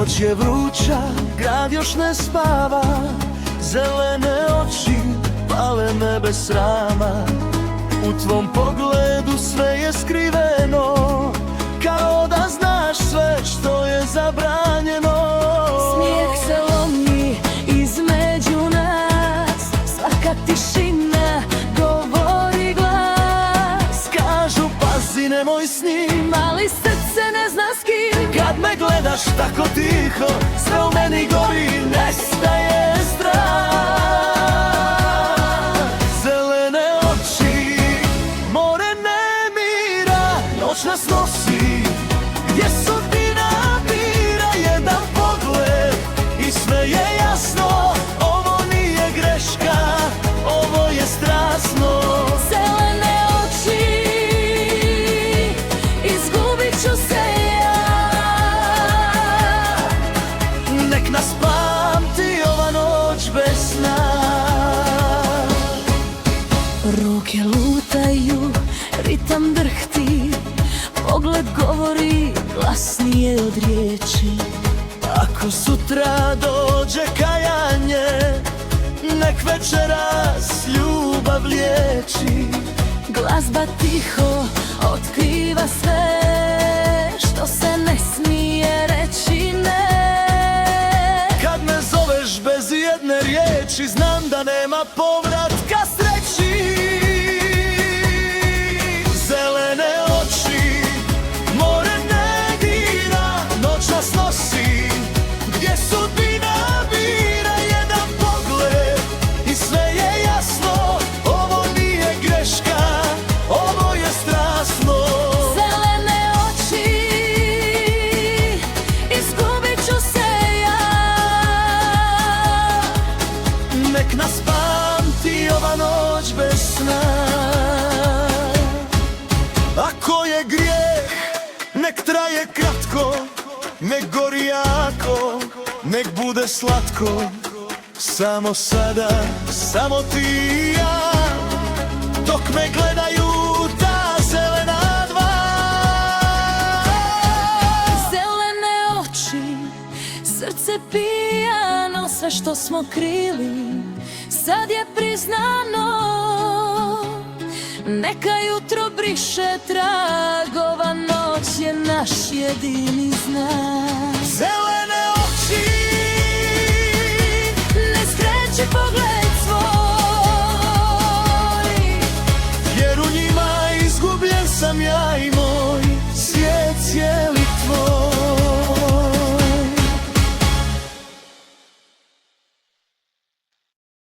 Noć je vruća, grad još ne spava, zelene oči pale me bez srama. U tvom pogledu sve je skriveno, kao da znaš sve što je zabranjeno. Smijeh se lomi između nas, svaka tišina govori glas. Kažu pazi nemoj s njim, ali srce ne zna s kim. kad me gledaš tako tiho, sve u meni gori, nestaje strah. Zelene oči, more nemira, noć nas nosi, gdje sudbina bira jedan pogled i sve je jasno. Ovo nije greška, ovo je strasno. Zelene oči, izgubit ću se ja. Nek nas pamti ova noć bez sna. Ruke lutaju, ritam drhti, pogled govori glasnije od riječi. Ako sutra dođe kajanje, nek večeras ljubav liječi. Glazba tiho otkriva sve što se ne smije reći ne. Kad me zoveš bez jedne riječi, znam da nema povratka sreći. Zelene oči, more ne dira, noć nas nosi, gdje sudbina bira jedan pogled i sve je jasno. Ovo nije greška, ovo je strasno. Zelene oči, izgubit ću se ja. Nek nas pamti ova noć bez sna. Ako je grijeh, nek traje kratko, nek gori jako, nek bude slatko. Samo sada, samo ti i ja, dok me gledaju ta zelena dva. Zelene oči, srce pijano, sve što smo krili sad je priznano. Neka jutro briše tragova, noć je naš jedini znak. Zelene oči, Ne skreći pogled svoj, jer u njima izgubljen sam ja i